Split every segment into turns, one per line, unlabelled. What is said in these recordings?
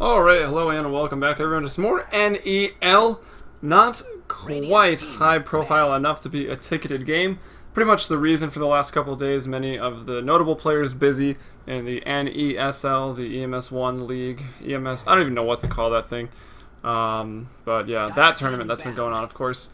Alright, hello and welcome back everyone to some more NEL. Not quite high profile enough to be a ticketed game. Pretty much the reason for the last couple of days, many of the notable players busy in the NESL, the EMS1 League, EMS, I don't even know what to call that thing. But yeah, that tournament that's been going on, of course.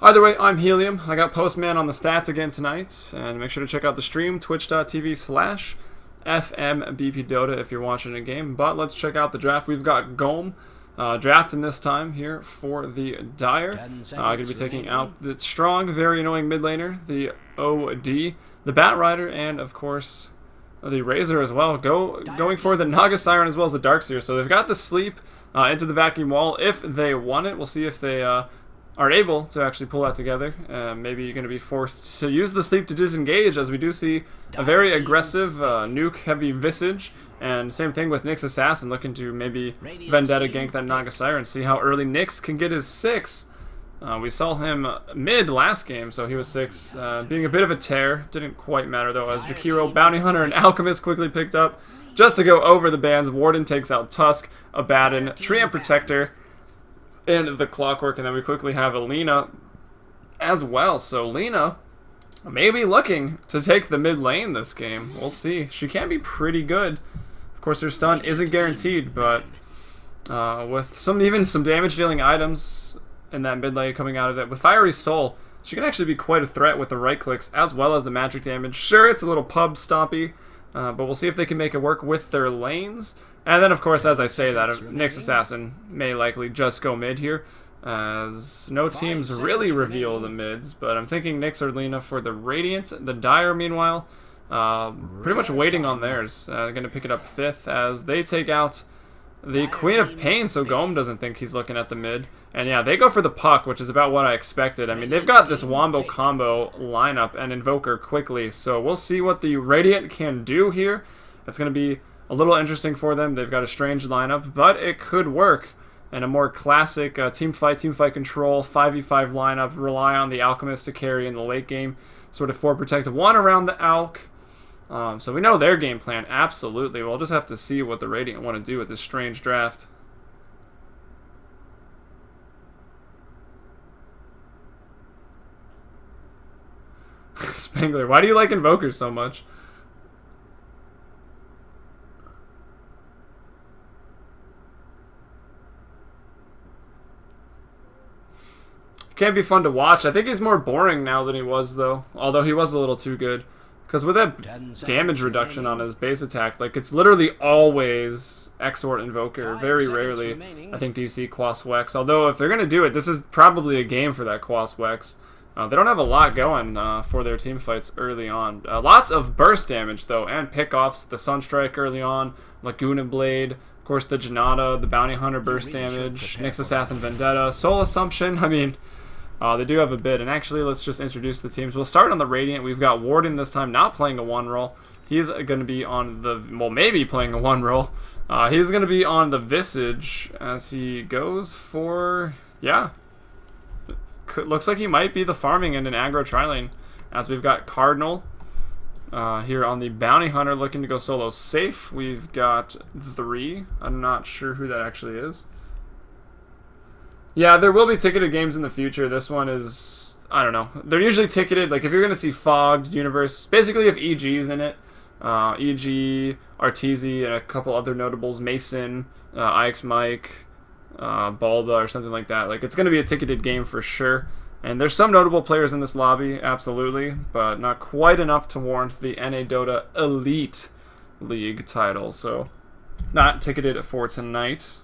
Either way, I'm Helium. I got Postman on the stats again tonight, and make sure to check out the stream, twitch.tv/FMBPDota if you're watching a game. But let's check out the draft. We've got Gome drafting this time here for the Dire. Going to be taking out the strong, very annoying mid laner, the OD, the Bat Rider, and of course the Razor as well. Going for the Naga Siren as well as the Darkseer. So they've got the sleep into the vacuum wall if they want it. We'll see if they are able to actually pull that together. Maybe you're going to be forced to use the sleep to disengage, as we do see a very aggressive nuke-heavy Visage. And same thing with Nyx Assassin, looking to maybe Vendetta gank that Naga Siren, see how early Nyx can get his 6. We saw him mid last game, so he was 6, being a bit of a tear. Didn't quite matter though, as Jakiro, Bounty Hunter, and Alchemist quickly picked up. Just to go over the bans, Warden takes out Tusk, Abaddon, Treant Protector, and the Clockwork, and then we quickly have Alina as well. So Lina may be looking to take the mid lane this game. We'll see. She can be pretty good. Of course, her stun isn't guaranteed, but with even some damage dealing items in that mid lane coming out of it, with Fiery Soul, she can actually be quite a threat with the right clicks as well as the magic damage. Sure, it's a little pub stompy, but we'll see if they can make it work with their lanes. And then, of course, as I say that, Nyx Assassin may likely just go mid here, as no teams really reveal the mids, but I'm thinking Nyx or Lina for the Radiant. The Dire, meanwhile, pretty much waiting on theirs. Going to pick it up 5th as they take out the Queen of Pain, so Gome doesn't think he's looking at the mid. And yeah, they go for the Puck, which is about what I expected. I mean, they've got this Wombo combo lineup and Invoker quickly, so we'll see what the Radiant can do here. It's going to be a little interesting for them. They've got a strange lineup, but it could work. And a more classic team fight control, 5v5 lineup, rely on the Alchemist to carry in the late game. Sort of 4 protect 1 around the Alch. So we know their game plan, absolutely. We'll just have to see what the Radiant want to do with this strange draft. Spangler, why do you like Invoker so much? Can't be fun to watch. I think he's more boring now than he was, though. Although he was a little too good. Because with that damage reduction on his base attack, like, it's literally always Exort Invoker. Very rarely, I think, do you see Quas Wex. Although, if they're going to do it, this is probably a game for that Quas Wex. They don't have a lot going for their team fights early on. Lots of burst damage, though, and pickoffs. The Sunstrike early on, Laguna Blade, of course, the Janata, the Bounty Hunter burst damage, Nyx Assassin Vendetta, Soul Assumption. I mean, they do have a bit. And actually, let's just introduce the teams. We'll start on the Radiant. We've got Warden this time, not playing a 1 role. He's going to be on the, well, maybe playing a 1 role. He's going to be on the Visage as he goes for, yeah. Looks like he might be the farming and an aggro tri-lane, as we've got Cardinal here on the Bounty Hunter looking to go solo safe. We've got 3. I'm not sure who that actually is. Yeah, there will be ticketed games in the future. This one is, I don't know. They're usually ticketed, like if you're going to see Fogged Universe, basically if EG's in it, EG, Arteezy, and a couple other notables, Mason, IX Mike, Balba, or something like that. Like, it's going to be a ticketed game for sure. And there's some notable players in this lobby, absolutely, but not quite enough to warrant the NADotA Elite League title. So, not ticketed for tonight.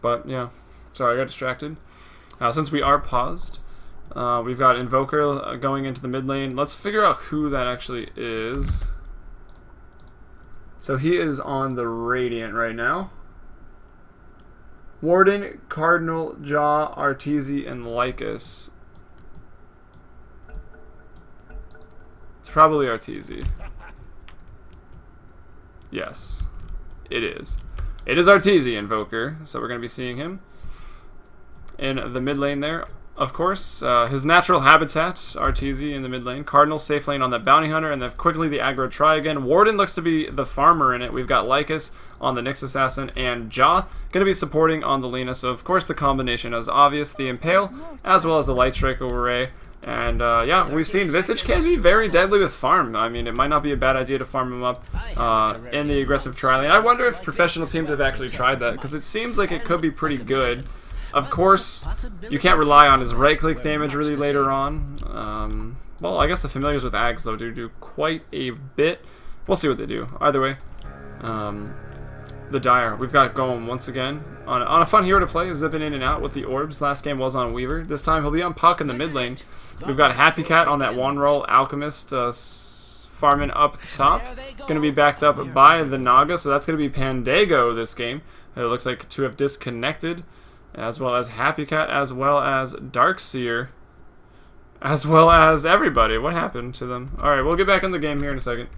But, yeah. Sorry, I got distracted. Since we are paused, we've got Invoker going into the mid lane. Let's figure out who that actually is. So he is on the Radiant right now. Warden, Cardinal, Jaw, Arteezy, and Lycus. It's probably Arteezy. Yes, it is. It is Arteezy Invoker, so we're going to be seeing him. in the mid lane there. Of course, his natural habitat, Arteezy in the mid lane. Cardinal safe lane on that Bounty Hunter, and then quickly the aggro try again. Warden looks to be the farmer in it. We've got Lycus on the Nyx Assassin, and Ja going to be supporting on the Lina. So, of course, the combination is obvious. The Impale, as well as the Light Strike Array. And, yeah, we've seen Visage can be very deadly with farm. I mean, it might not be a bad idea to farm him up in the aggressive tri lane. I wonder if professional teams have actually tried that, because it seems like it could be pretty good. Of course, you can't rely on his right-click damage really later on. Well, I guess the familiars with Ags, though, do quite a bit. We'll see what they do. Either way, the Dire. We've got Golem once again on a fun hero to play, zipping in and out with the orbs. Last game was on Weaver. This time he'll be on Puck in the mid lane. We've got Happy Cat on that one roll. Alchemist farming up top. Going to be backed up by the Naga, so that's going to be Pandago this game. It looks like to have disconnected, as well as Happy Cat, as well as Darkseer, as well as everybody. What happened to them? Alright, we'll get back in the game here in a second.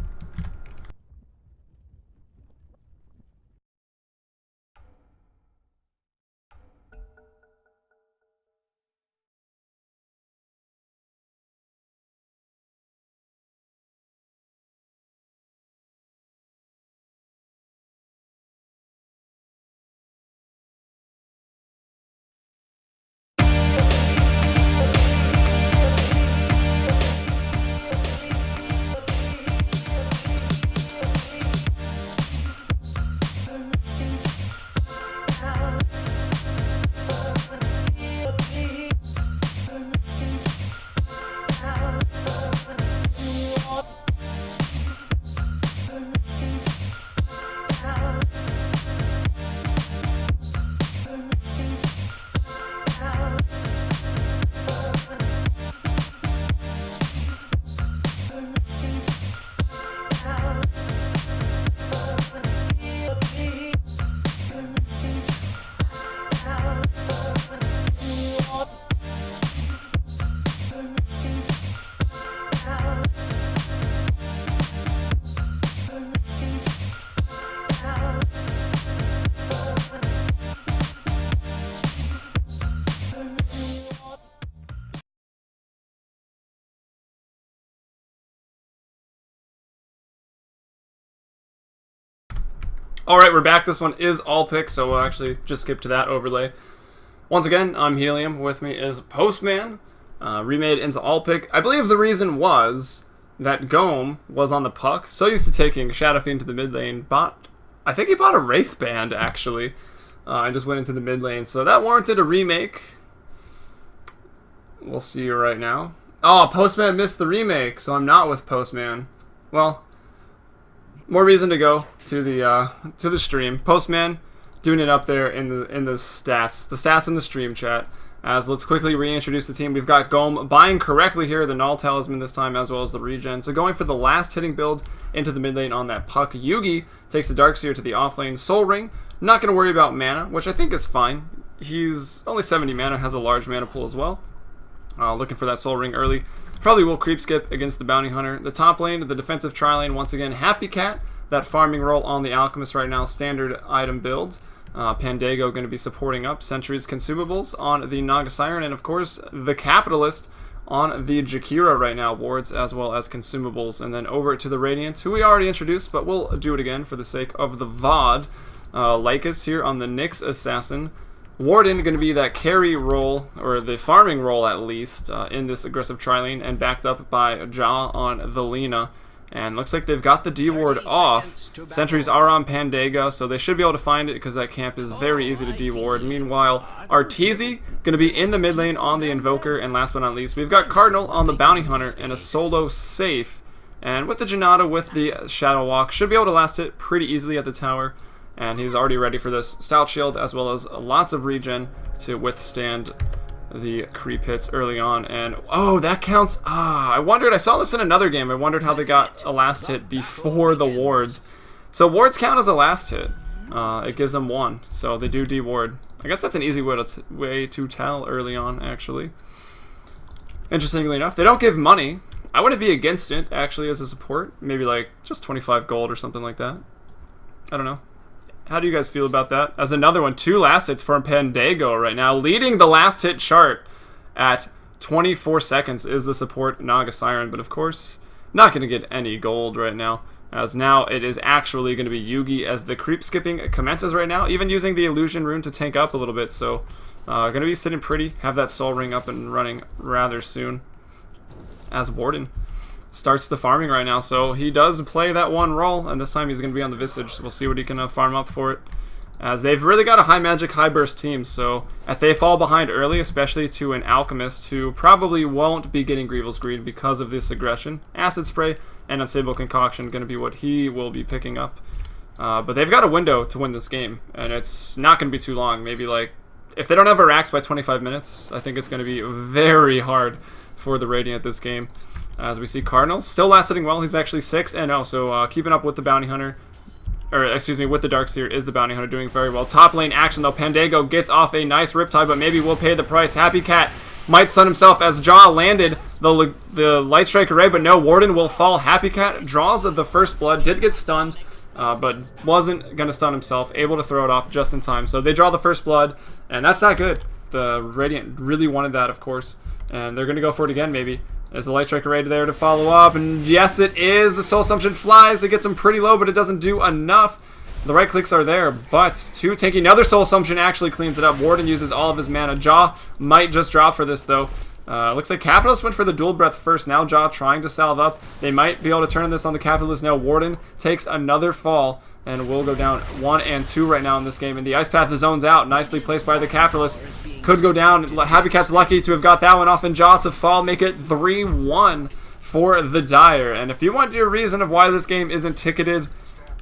Alright, we're back. This one is all pick, so we'll actually just skip to that overlay. Once again, I'm Helium. With me is Postman, remade into all pick. I believe the reason was that Gome was on the Puck, so used to taking Shadow Fiend to the mid lane, I think he bought a Wraith Band, actually, and just went into the mid lane, so that warranted a remake. We'll see right now. Oh, Postman missed the remake, so I'm not with Postman. Well, more reason to go to the stream. Postman doing it up there in the stats in the stream chat. As let's quickly reintroduce the team. We've got Gome buying correctly here, the Null Talisman this time, as well as the regen. So going for the last hitting build into the mid lane on that Puck. Yugi takes the Darkseer to the off lane. Soul Ring, not going to worry about mana, which I think is fine. He's only 70 mana, has a large mana pool as well. Looking for that Soul Ring early. Probably will creep skip against the Bounty Hunter. The top lane, the defensive tri lane, once again, Happy Cat. That farming role on the Alchemist right now, standard item builds. Pandago going to be supporting up. Sentry's consumables on the Naga Siren, and of course, the Capitalist on the Jakira right now, wards as well as consumables. And then over to the Radiant, who we already introduced, but we'll do it again for the sake of the VOD. Lycus here on the Nyx Assassin. Warden going to be that carry role, or the farming role at least, in this aggressive tri-lane, and backed up by Ja on the Lina. And looks like they've got the D-ward off. Sentries are on Pandago, so they should be able to find it because that camp is very easy to D-ward. Meanwhile, Arteezy going to be in the mid lane on the Invoker. And last but not least, we've got Cardinal on the Bounty Hunter and a solo safe. And with the Janata with the Shadow Walk, should be able to last it pretty easily at the tower. And he's already ready for this Stout Shield, as well as lots of regen to withstand the creep hits early on. And oh, that counts. I wondered, I saw this in another game, I wondered how they got a last hit before the wards. So wards count as a last hit. It gives them one, so they do de-ward. I guess that's an easy way to tell early on, actually. Interestingly enough, they don't give money. I wouldn't be against it, actually, as a support. Maybe like just 25 gold or something like that. I don't know. How do you guys feel about that? As another one, 2 last hits for Pandago right now, leading the last hit chart at 24 seconds is the support Naga Siren, but of course, not going to get any gold right now, as now it is actually going to be Yugi as the creep skipping commences right now, even using the illusion rune to tank up a little bit, so going to be sitting pretty, have that soul ring up and running rather soon, as Warden starts the farming right now. So he does play that one role, and this time he's going to be on the Visage, so we'll see what he can farm up for it, as they've really got a high magic, high burst team. So if they fall behind early, especially to an Alchemist who probably won't be getting Grievel's Greed because of this aggression, Acid Spray and Unstable Concoction going to be what he will be picking up. But they've got a window to win this game, and it's not going to be too long. Maybe like, if they don't have a Rax by 25 minutes, I think it's going to be very hard for the Radiant this game. As we see Cardinal still last hitting well. He's actually 6-0, so keeping up with the Bounty Hunter. Or, excuse me, with the Darkseer is the Bounty Hunter, doing very well. Top lane action, though. Pandago gets off a nice Riptide, but maybe will pay the price. Happy Cat might stun himself as Jaw landed the Light Strike Array, but no, Warden will fall. Happy Cat draws the first blood, did get stunned, but wasn't going to stun himself, able to throw it off just in time. So they draw the first blood, and that's not good. The Radiant really wanted that, of course, and they're going to go for it again, maybe. There's the Light Strike Array there to follow up, and yes, it is. The Soul Assumption flies. It gets him pretty low, but it doesn't do enough. The right clicks are there, but 2 tanking. Another Soul Assumption actually cleans it up. Warden uses all of his mana. Jaw might just drop for this, though. Looks like Capitalist went for the Dual Breath first. Now Jaw trying to salve up. They might be able to turn this on the Capitalist now. Warden takes another fall, and will go down 1 and 2 right now in this game. And the Ice Path zones out. Nicely placed by the Capitalist. Could go down. Happy Cat's lucky to have got that one off, and Jaw to fall, make it 3-1 for the Dire. And if you want your reason of why this game isn't ticketed,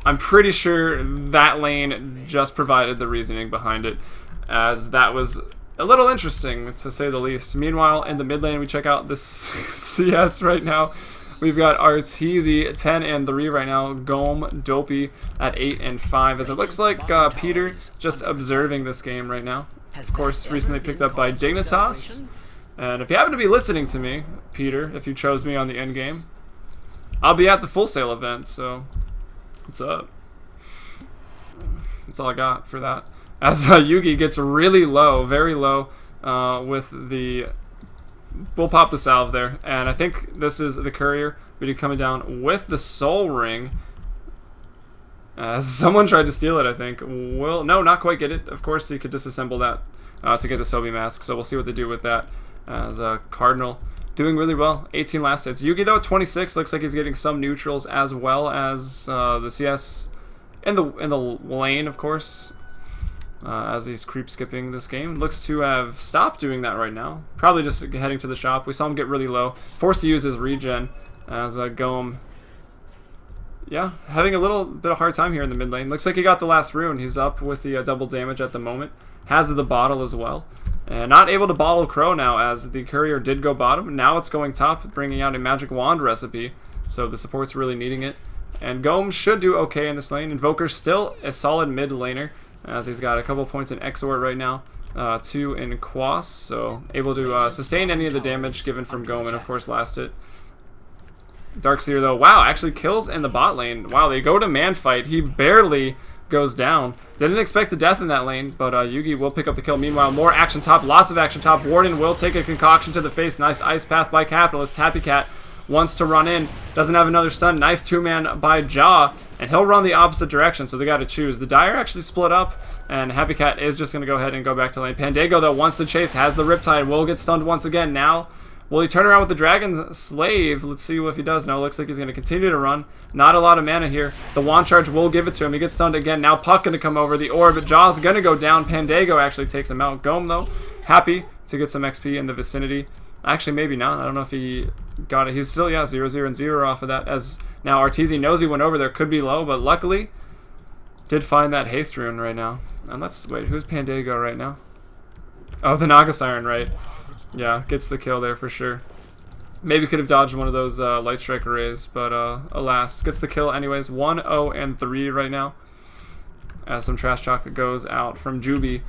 I'm pretty sure that lane just provided the reasoning behind it, as that was a little interesting, to say the least. Meanwhile, in the mid lane, we check out the CS right now. We've got Arteezy 10-3 right now. Gome Dopey at 8-5, as it looks like Peter just observing this game right now. Of course, recently picked up by Dignitas. And if you happen to be listening to me, Peter, if you chose me on the end game, I'll be at the Full Sail event, so what's up? That's all I got for that. As Yugi gets really low, very low, with the... We'll pop the salve there, and I think this is the Courier. We do coming down with the Soul Ring. Someone tried to steal it, I think. Well, no, not quite get it. Of course, you could disassemble that to get the Sobi Mask, so we'll see what they do with that. As Cardinal doing really well. 18 last hits. Yugi, though, 26. Looks like he's getting some neutrals, as well as the CS in the lane, of course. As he's creep skipping this game. Looks to have stopped doing that right now. Probably just heading to the shop. We saw him get really low. Forced to use his regen as Gome. Yeah, having a little bit of hard time here in the mid lane. Looks like he got the last rune. He's up with the double damage at the moment. Has the bottle as well. And not able to bottle Crow now, as the Courier did go bottom. Now it's going top, bringing out a Magic Wand recipe. So the support's really needing it. And Gome should do okay in this lane. Invoker's still a solid mid laner, as he's got a couple points in Exort right now, 2 in Quas, so able to sustain any of the damage given from Gome, and of course last hit. Darkseer, though, wow, actually kills in the bot lane. Wow, they go to man fight. He barely goes down. Didn't expect a death in that lane, but Yugi will pick up the kill. Meanwhile, more action top, lots of action top. Warden will take a concoction to the face. Nice Ice Path by Capitalist. Happy Cat wants to run in, doesn't have another stun. Nice 2-man by Jaw, and he'll run the opposite direction, so they got to choose. The Dire actually split up, and Happy Cat is just going to go ahead and go back to lane. Pandago, though, wants to chase, has the Riptide, will get stunned once again. Now, will he turn around with the Dragon Slave? Let's see if he does. No, looks like he's going to continue to run. Not a lot of mana here. The Wand Charge will give it to him. He gets stunned again. Now Puck going to come over the orb. Jaw's going to go down. Pandago actually takes him out. Gome, though, happy to get some XP in the vicinity. Actually, maybe not. I don't know if he got it. He's still, yeah, 0-0 and 0 off of that. As now Arteezy knows he went over there. Could be low, but luckily did find that haste rune right now. And let's wait. Who's Pandago right now? Oh, the Naga Siren, right? Yeah, gets the kill there for sure. Maybe could have dodged one of those Light Strike Arrays, but alas, gets the kill anyways. 1-0 and 3 right now. As some trash talk goes out from Juby.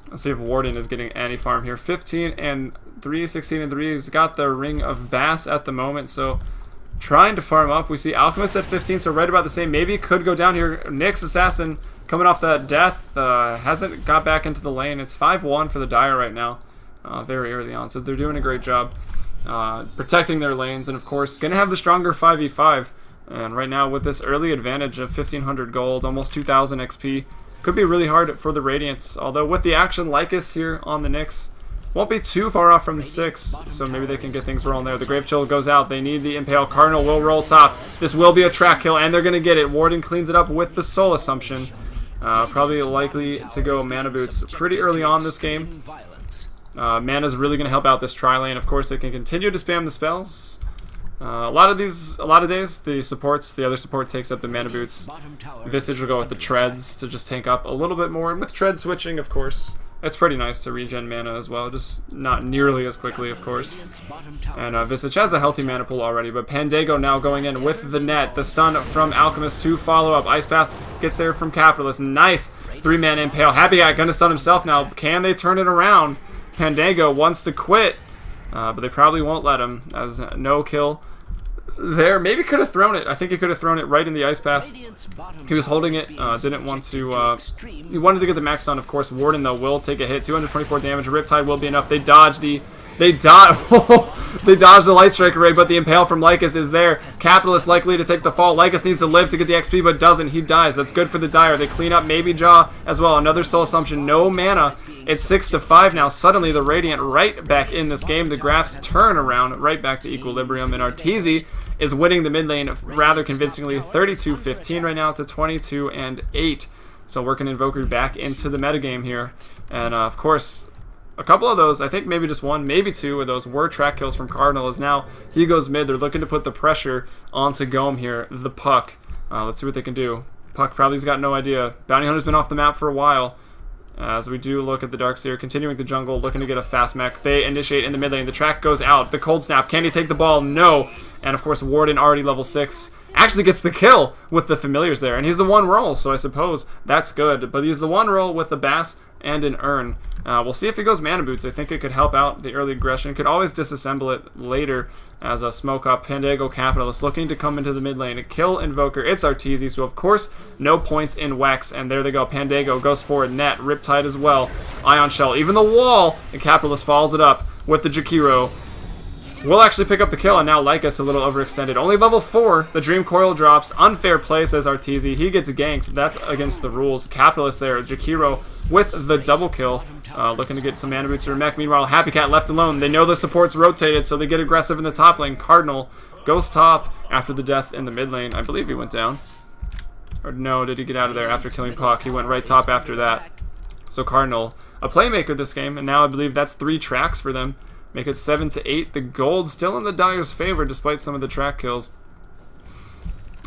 Let's see if Warden is getting any farm here. 15-3, 16-3. He's got the Ring of Bass at the moment, so trying to farm up. We see Alchemist at 15, so right about the same. Maybe it could go down here. Nyx Assassin coming off that death. Hasn't got back into the lane. It's 5-1 for the Dire right now. Very early on, so they're doing a great job protecting their lanes. And of course, going to have the stronger 5v5. And right now with this early advantage of 1500 gold, almost 2000 XP, could be really hard for the Radiants. Although with the action Lycus here on the Nyx, won't be too far off from the 6, so maybe they can get things rolling there. The Grave Chill goes out. They need the Impale. Cardinal will roll top. This will be a track kill, and they're going to get it. Warden cleans it up with the Soul Assumption. Probably likely to go Mana Boots pretty early on this game. Mana's really going to help out this tri-lane. Of course, they can continue to spam the spells. A lot of days, the other support takes up the Mana Boots. Visage will go with the Treads to just tank up a little bit more. And with Tread switching, of course, it's pretty nice to regen mana as well, just not nearly as quickly, of course. And Visage has a healthy mana pool already, but Pandago now going in with the net. The stun from Alchemist to follow up. Ice Path gets there from Capitalist. Nice 3-man Impale. Happy Guy gonna stun himself now. Can they turn it around? Pandago wants to quit, but they probably won't let him, as no kill there. Maybe could have thrown it. I think he could have thrown it right in the Ice Path. He was holding it, didn't want to, he wanted to get the max stun, of course. Warden, though, will take a hit. 224 damage. Riptide will be enough. They dodge the Light Strike Array, but the Impale from Lycus is there. Capitalist likely to take the fall. Lycus needs to live to get the XP, but doesn't. He dies. That's good for the Dire. They clean up maybe Jaw as well. Another Soul Assumption. No mana. It's 6-5 now. Suddenly, the Radiant right back in this game. The graphs turn around right back to equilibrium, and Arteezy is winning the mid lane rather convincingly. 32-15 right now to 22-8. So working Invoker back into the metagame here. And of course, a couple of those, I think maybe just one, maybe two of those were track kills from Cardinal, as now he goes mid. They're looking to put the pressure onto Gome here, the Puck. Let's see what they can do. Puck probably's got no idea. Bounty Hunter's been off the map for a while. As we do look at the Darkseer, continuing the jungle, looking to get a fast mech. They initiate in the mid lane. The track goes out. The Cold Snap. Can he take the ball? No. And of course, Warden, already level 6, actually gets the kill with the Familiars there. And he's the one roll, so I suppose that's good. But he's the one roll with the Bass and an Urn. We'll see if he goes Mana Boots. I think it could help out the early aggression. Could always disassemble it later as a smoke up. Pandago Capitalist looking to come into the mid lane. A kill Invoker. It's Arteezy, so of course no points in Wex. And there they go. Pandago goes for a net. Riptide as well. Ion Shell. Even the wall. And Capitalist follows it up with the Jakiro. Will actually pick up the kill, and now Lycus a little overextended. Only level 4. The Dream Coil drops. Unfair play, says Arteezy. He gets ganked. That's against the rules. Capitalist there. Jakiro with the double kill. Looking to get some Mana Boots or mech. Meanwhile, Happy Cat left alone. They know the support's rotated, so they get aggressive in the top lane. Cardinal goes top after the death in the mid lane. I believe he went down. Or no, did he get out of there after killing Puck? He went right top after that. So Cardinal, a playmaker this game, and now I believe that's 3 tracks for them. Make it 7-8. The gold still in the Dire's favor despite some of the track kills.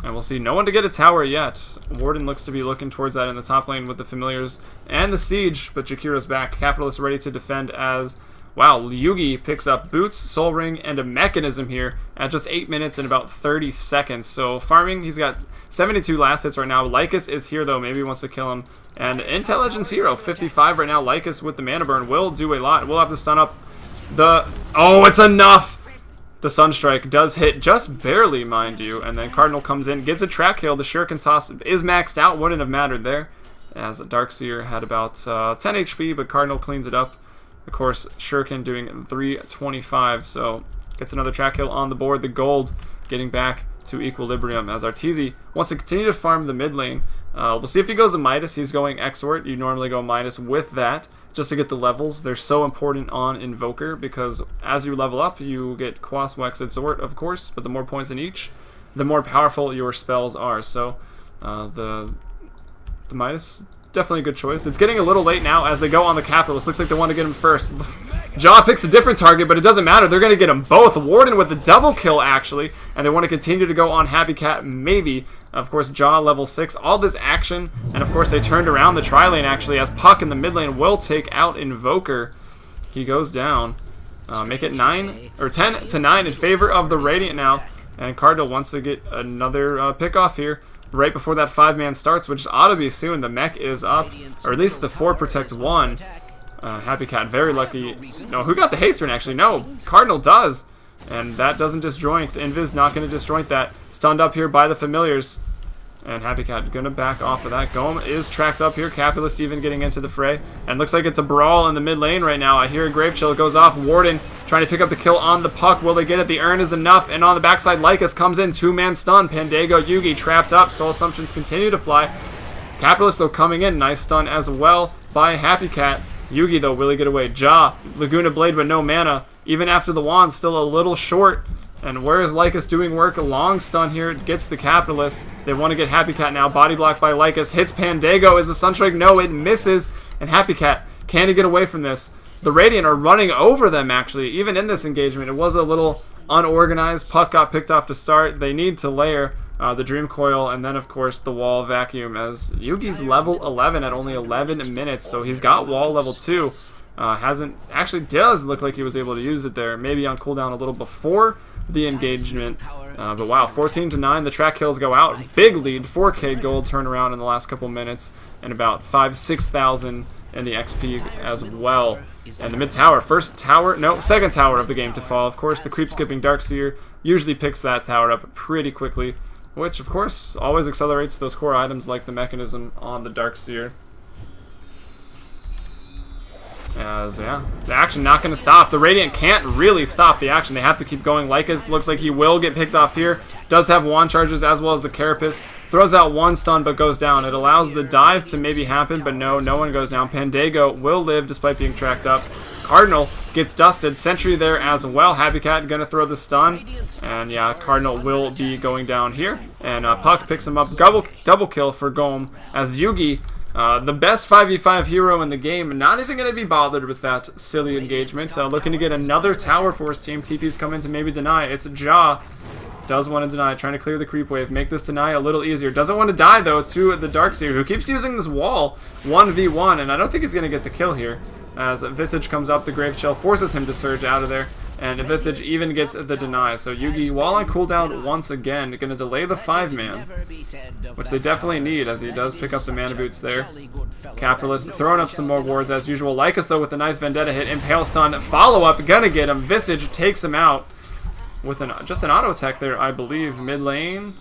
And we'll see. No one to get a tower yet. Warden looks to be looking towards that in the top lane with the Familiars and the Siege, but Jakiro's back. Capitalist ready to defend as, wow, Yugi picks up Boots, Soul Ring, and a Mechanism here at just 8 minutes and about 30 seconds. So farming, he's got 72 last hits right now. Lycus is here though. Maybe he wants to kill him. And Intelligence Hero, 55 right now. Lycus with the Mana Burn will do a lot. We'll have to stun up the... Oh, it's enough! The Sunstrike does hit just barely, mind you, and then Cardinal comes in, gets a track kill. The Shuriken Toss is maxed out, wouldn't have mattered there, as Darkseer had about 10 HP, but Cardinal cleans it up. Of course, Shuriken doing 325, so gets another track kill on the board. The gold getting back to equilibrium as Arteezy wants to continue to farm the mid lane. We'll see if he goes a Midas. He's going Exort. You normally go Midas with that just to get the levels. They're so important on Invoker because as you level up, you get Quas, Wex, Exort, of course, but the more points in each, the more powerful your spells are. So the Midas, definitely a good choice. It's getting a little late now as they go on the Capitalist. Looks like they want to get him first. Jaw picks a different target, but it doesn't matter. They're going to get them both. Warden with the double kill, actually, and they want to continue to go on Happy Cat, maybe. Of course, Jaw level 6. All this action, and of course, they turned around the tri-lane, actually, as Puck in the mid lane will take out Invoker. He goes down. Make it 10-9 in favor of the Radiant now, and Cardinal wants to get another pick off here right before that 5-man starts, which ought to be soon. The mech is up, or at least the 4 protect 1. Happy Cat, very lucky. No, who got the haste turn, actually? No, Cardinal does. And that doesn't disjoint. Invis not going to disjoint that. Stunned up here by the familiars. And Happy Cat going to back off of that. Gome is tracked up here. Capitalist even getting into the fray. And looks like it's a brawl in the mid lane right now. I hear a Grave Chill goes off. Warden trying to pick up the kill on the puck. Will they get it? The urn is enough. And on the backside, Lycus comes in. Two-man stun. Pandago, Yugi trapped up. Soul Assumptions continue to fly. Capitalist, though, coming in. Nice stun as well by Happy Cat. Yugi, though, will he get away? Ja, Laguna Blade, but no mana. Even after the wand, still a little short. And where is Lycus doing work? A long stun here. Gets the Capitalist. They want to get Happy Cat now. Body block by Lycus. Hits Pandago. Is the Sunstrike? No, it misses. And Happy Cat, can he get away from this? The Radiant are running over them, actually. Even in this engagement, it was a little unorganized. Puck got picked off to start. They need to layer the Dream Coil, and then, of course, the Wall Vacuum, as Yugi's level 11 at only 11 minutes, so he's got Wall level 2. Actually does look like he was able to use it there, maybe on cooldown a little before the engagement. But wow, 14-9, the track kills go out. Big lead, 4K gold turnaround in the last couple minutes, and about 6,000 in the XP as well. And the mid tower, second tower of the game to fall. Of course, the creep skipping Darkseer usually picks that tower up pretty quickly, which of course always accelerates those core items like the mechanism on the Darkseer. As, yeah, the action not going to stop. The Radiant can't really stop the action. They have to keep going. Lycus looks like he will get picked off here. Does have wand charges as well as the Carapace. Throws out one stun but goes down. It allows the dive to maybe happen, but no one goes down. Pandago will live despite being tracked up. Cardinal gets dusted. Sentry there as well. Happy Cat going to throw the stun. And yeah, Cardinal will be going down here. And Puck picks him up. Double kill for Gome as Yugi, the best 5v5 hero in the game, not even going to be bothered with that silly engagement. Looking to get another tower for his team. TP's come in to maybe deny. It's Ja. Does want to deny, trying to clear the creep wave, make this deny a little easier. Doesn't want to die, though, to the Darkseer, who keeps using this wall 1v1, and I don't think he's going to get the kill here. As Visage comes up, the Grave Shell forces him to surge out of there, and Visage even gets the deny. So Yugi, while on cooldown once again, going to delay the 5-man, which they definitely need, as he does pick up the mana boots there. Capitalist throwing up some more wards as usual. Lycus, though, with a nice Vendetta hit. Impale stun, follow-up, gonna get him. Visage takes him out with just an auto attack there, I believe. Mid lane.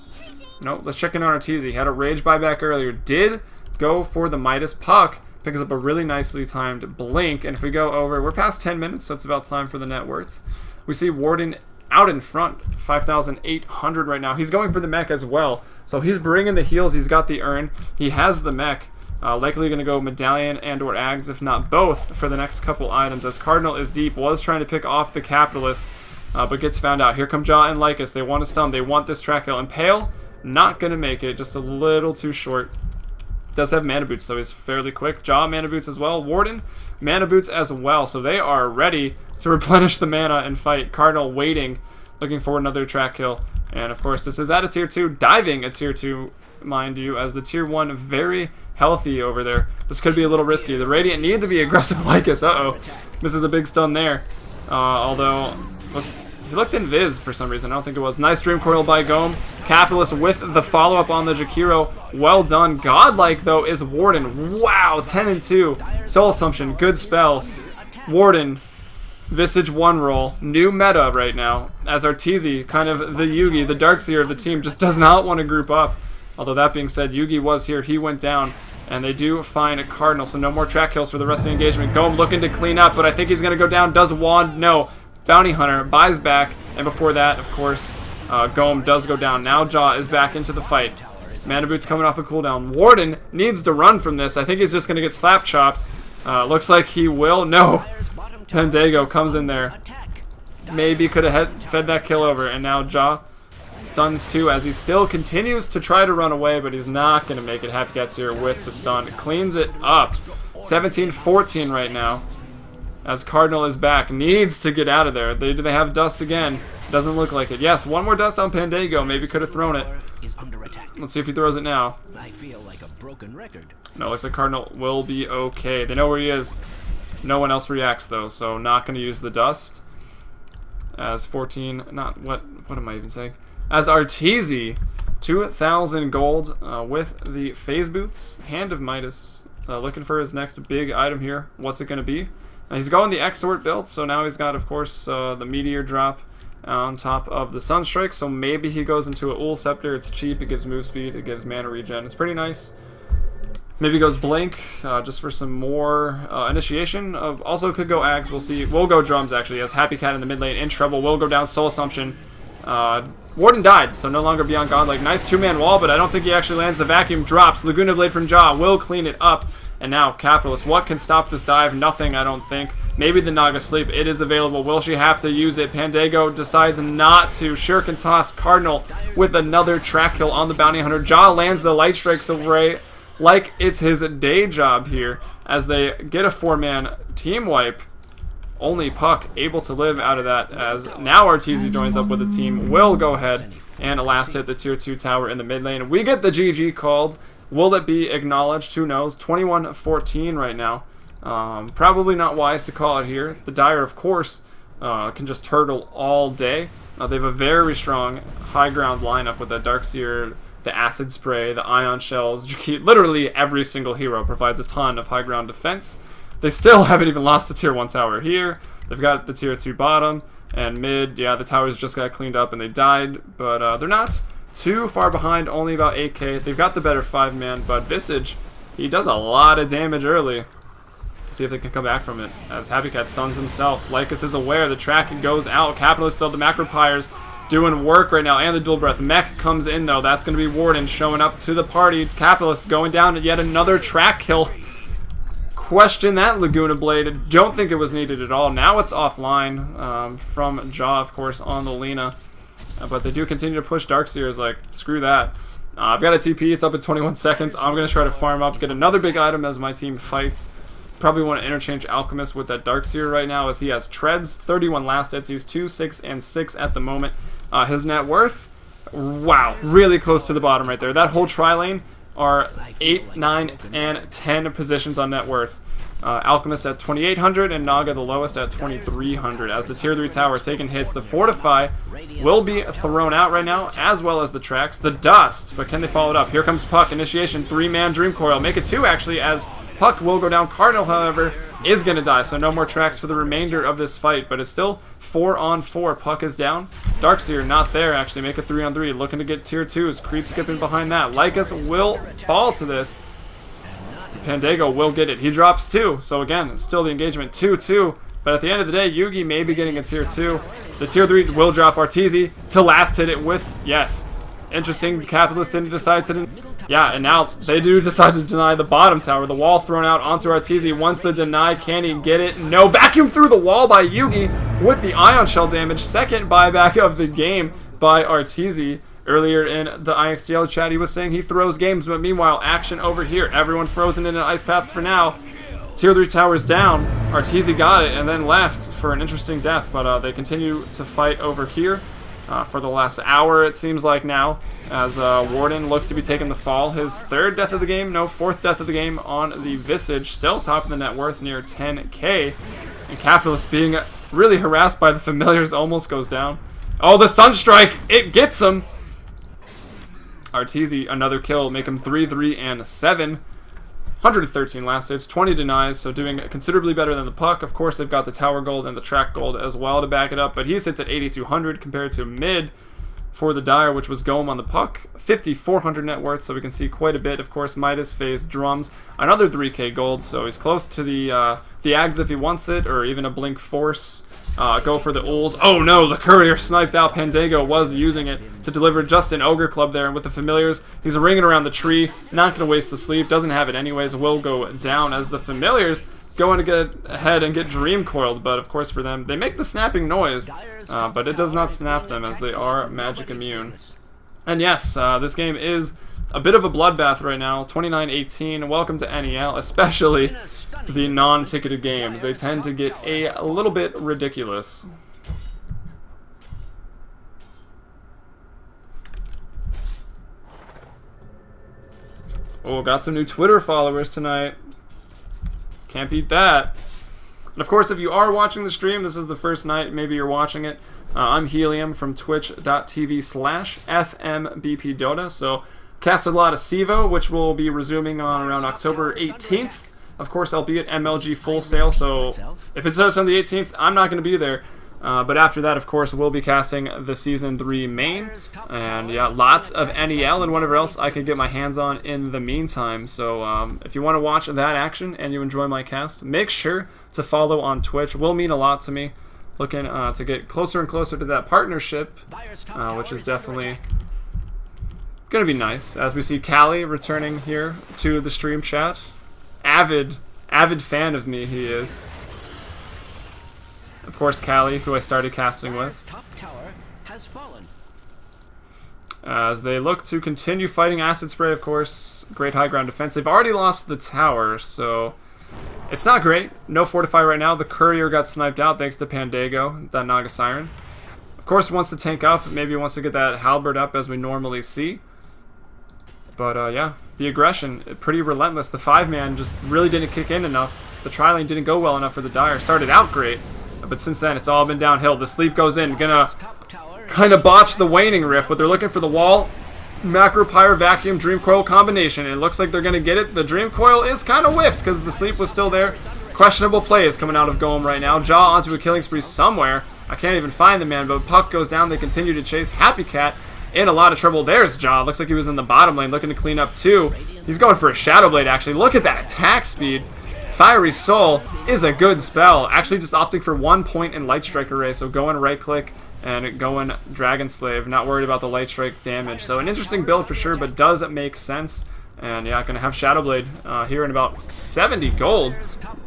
Nope, let's check in on Arteezy. Had a rage buyback earlier. Did go for the Midas. Puck picks up a really nicely timed blink. And if we go over, we're past 10 minutes, so it's about time for the net worth. We see Warden out in front, 5,800 right now. He's going for the mech as well. So he's bringing the heals. He's got the urn. He has the mech. Likely going to go Medallion and or Ags, if not both, for the next couple items. As Cardinal is deep, was trying to pick off the Capitalist, but gets found out. Here come Ja and Lycus. They want to stun. They want this track kill. Impale, not going to make it. Just a little too short. Does have mana boots, so he's fairly quick. Ja, mana boots as well. Warden, mana boots as well. So they are ready to replenish the mana and fight. Cardinal waiting, looking for another track kill. And of course, this is at a tier 2. Diving a tier 2, mind you, as the tier 1 very healthy over there. This could be a little risky. The Radiant need to be aggressive. Lycus, this is a big stun there. Although, he looked invis for some reason. I don't think it was. Nice Dream Coil by Gome. Capitalist with the follow-up on the Jakiro. Well done. Godlike, though, is Warden. Wow, 10-2. Soul Assumption, good spell. Warden, Visage 1 roll. New meta right now. As Arteezy, kind of the Yugi, the Darkseer of the team, just does not want to group up. Although that being said, Yugi was here. He went down. And they do find a Cardinal, so no more track kills for the rest of the engagement. Gome looking to clean up, but I think he's going to go down. Does wand? No. Bounty Hunter buys back, and before that, of course, Gome does go down. Now Ja is back into the fight. Mana Boots coming off the cooldown. Warden needs to run from this. I think he's just going to get slap chopped. Looks like he will. No. Pandago comes in there. Maybe could have fed that kill over, and now Ja stuns too, as he still continues to try to run away, but he's not going to make it. Happy Cat's here with the stun. Cleans it up. 17-14 right now. As Cardinal is back. Needs to get out of there. Do they have dust again? Doesn't look like it. Yes, one more dust on Pandago. Maybe could have thrown it. Let's see if he throws it now. No, looks like Cardinal will be okay. They know where he is. No one else reacts, though, so not going to use the dust. As 14... What am I even saying? As Arteezy, 2,000 gold with the Phase Boots. Hand of Midas. Looking for his next big item here. What's it going to be? He's going the Exort build, so now he's got, of course, the Meteor drop on top of the Sunstrike, so maybe he goes into a Ul Scepter. It's cheap, it gives move speed, it gives mana regen. It's pretty nice. Maybe goes Blink, just for some more initiation. Also could go Ags, we'll see. We'll go Drums, actually, as Happy Cat in the mid lane in trouble. Will go down Soul Assumption. Warden died, so no longer Beyond Godlike. Nice two-man wall, but I don't think he actually lands. The vacuum drops. Laguna Blade from Jaw will clean it up. And now, Capitalist, what can stop this dive? Nothing, I don't think. Maybe the Naga Sleep. It is available. Will she have to use it? Pandago decides not to. Sure can toss Cardinal with another track kill on the Bounty Hunter. Jaw lands the Light Strikes away like it's his day job here as they get a four-man team wipe. Only Puck able to live out of that, as now Arteezy joins up with the team. Will go ahead and last hit the tier 2 tower in the mid lane. We get the GG called. Will it be acknowledged? Who knows? 21-14 right now. Probably not wise to call it here. The Dire, of course, can just turtle all day. They have a very strong high ground lineup with the Darkseer, the Acid Spray, the Ion Shells. Literally every single hero provides a ton of high ground defense. They still haven't even lost a tier 1 tower here. They've got the tier 2 bottom and mid. Yeah, the towers just got cleaned up and they died, but they're not too far behind, only about 8k. They've got the better 5-man, but Visage, he does a lot of damage early. See if they can come back from it, as Happy Cat stuns himself. Lycus is aware, the track goes out. Capitalist, though, the Macropyres doing work right now, and the Dual Breath. Mech comes in, though. That's going to be Warden showing up to the party. Capitalist going down to yet another track kill. Question that Laguna Blade. Don't think it was needed at all. Now it's offline from Jaw, of course, on the Lina. But they do continue to push Darkseers, like, screw that. I've got a TP. It's up at 21 seconds. I'm going to try to farm up, get another big item as my team fights. Probably want to interchange Alchemist with that Darkseer right now, as he has Treads, 31 last hits. He's 2, 6, and 6 at the moment. His net worth, wow, really close to the bottom right there. That whole tri-lane are 8, 9, and 10 positions on net worth. Alchemist at 2,800 and Naga the lowest at 2,300. As the tier 3 tower taking hits, the Fortify will be thrown out right now, as well as the tracks. The Dust, but can they follow it up? Here comes Puck. Initiation, 3-man Dream Coil. Make it 2, actually, as Puck will go down. Cardinal, however, is going to die, so no more tracks for the remainder of this fight, but it's still 4-on-4. Puck is down. Darkseer not there, actually. Make it 3-on-3. Looking to get tier 2s. Creep skipping behind that. Lycus will fall to this. Pandago will get it. He drops 2, so again, it's still the engagement 2-2. But at the end of the day, Yugi may be getting a tier 2. The tier 3 will drop Arteezy to last hit it with, yes. Interesting, Capitalist didn't decide to... Yeah, and now they do decide to deny the bottom tower. The wall thrown out onto Arteezy. Once the deny, can he get it? No. Vacuum through the wall by Yugi with the Ion Shell damage. Second buyback of the game by Arteezy. Earlier in the IXDL chat, he was saying he throws games, but meanwhile, action over here. Everyone frozen in an ice path for now. Tier 3 towers down. Arteezy got it and then left for an interesting death, but they continue to fight over here. For the last hour, it seems like now, as Warden looks to be taking the fall. His 3rd death of the game, no, 4th death of the game on the Visage. Still top of the net worth, near 10k. And Capitalist being really harassed by the Familiars almost goes down. Oh, the Sunstrike! It gets him! Arteezy, another kill, make him 3, 3, and 7. 113 last hits, 20 denies, so doing considerably better than the Puck. Of course, they've got the tower gold and the track gold as well to back it up, but he sits at 8,200 compared to mid for the Dire, which was Gome on the Puck. 5,400 net worth, so we can see quite a bit. Of course, Midas phase drums, another 3k gold, so he's close to the Ags if he wants it, or even a Blink Force. Go for the Uls. Oh no, the Courier sniped out. Pandago was using it to deliver just an Ogre Club there. And with the Familiars, he's ringing around the tree. Not going to waste the sleep. Doesn't have it anyways. Will go down as the Familiars going to get ahead and get Dream Coiled. But of course for them, they make the snapping noise. But it does not snap them as they are magic immune. And yes, this game is a bit of a bloodbath right now. 29-18. Welcome to NEL, especially the non-ticketed games. They tend to get a little bit ridiculous. Oh, got some new Twitter followers tonight. Can't beat that. And of course, if you are watching the stream, this is the first night, maybe you're watching it. I'm Helium from twitch.tv/FMBPDota. So, casted a lot of SIVO, which will be resuming on around October 18th. Of course, albeit MLG full sale, so if it starts on the 18th, I'm not going to be there. But after that, of course, we'll be casting the Season 3 main. And yeah, lots of NEL and whatever else I could get my hands on in the meantime. So if you want to watch that action and you enjoy my cast, make sure to follow on Twitch. Will mean a lot to me. Looking to get closer and closer to that partnership, which is definitely going to be nice. As we see Callie returning here to the stream chat. Avid fan of me he is. Of course, Callie, who I started casting with. As they look to continue fighting Acid Spray, of course. Great high ground defense. They've already lost the tower, so it's not great. No Fortify right now. The Courier got sniped out thanks to Pandago, that Naga Siren. Of course, he wants to tank up. Maybe he wants to get that Halberd up as we normally see. But yeah, the aggression, pretty relentless. The 5-man just really didn't kick in enough. The tri-lane didn't go well enough for the Dire. Started out great, but since then it's all been downhill. The sleep goes in. Gonna kind of botch the Waning Rift, but they're looking for the wall. Macro Pyre Vacuum Dream Coil combination. And it looks like they're going to get it. The Dream Coil is kind of whiffed because the sleep was still there. Questionable plays coming out of Golem right now. Jaw onto a killing spree somewhere. I can't even find the man, but Puck goes down. They continue to chase. Happy Cat in a lot of trouble. There's Jaw. Looks like he was in the bottom lane looking to clean up too. He's going for a Shadow Blade actually. Look at that attack speed. Fiery Soul is a good spell. Actually just opting for 1 point in Light Strike Array. So going right click and going Dragon Slave. Not worried about the Light Strike damage. So an interesting build for sure, but does it make sense? And yeah, going to have Shadow Blade here in about 70 gold.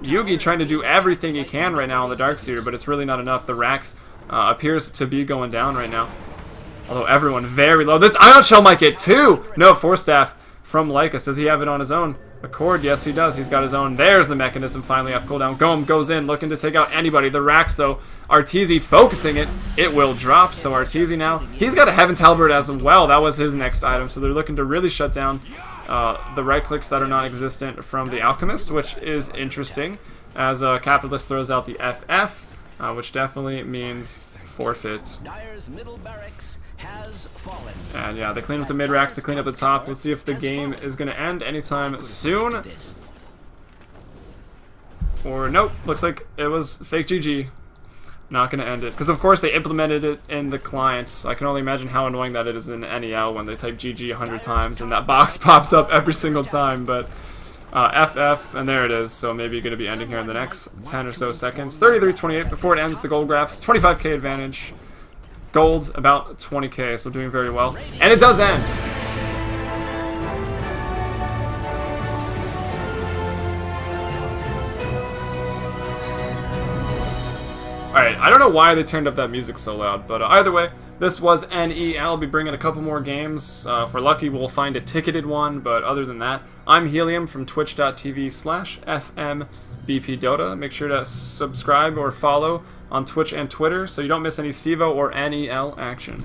Yugi trying to do everything he can right now on the Darkseer, but it's really not enough. The Rax appears to be going down right now. Although everyone very low. This Ion Shell might get 2! No, Force Staff from Lycus. Does he have it on his own? Accord, yes he does. He's got his own. There's the mechanism finally off cooldown. Golem goes in looking to take out anybody. The Rax though, Arteezy focusing it. It will drop. So Arteezy now, he's got a Heaven's Halberd as well. That was his next item. So they're looking to really shut down the right clicks that are non-existent from the Alchemist, which is interesting. As Capitalist throws out the FF, which definitely means forfeit. And yeah, they clean up the mid-rack to clean up the top. Let's see if the game is going to end anytime soon. Or nope, looks like it was fake GG. Not going to end it. Because of course they implemented it in the client. I can only imagine how annoying that it is in NEL when they type GG 100 times and that box pops up every single time. But FF, and there it is. So maybe going to be ending here in the next 10 or so seconds. 33-28 before it ends. The gold graphs, 25k advantage. Gold, about 20k, so doing very well. And it does end! Alright, I don't know why they turned up that music so loud, but either way, this was NEL. I'll be bringing a couple more games. If we're lucky, we'll find a ticketed one, but other than that, I'm Helium from twitch.tv/FMBPDota. Make sure to subscribe or follow on Twitch and Twitter so you don't miss any CEVO or NEL action.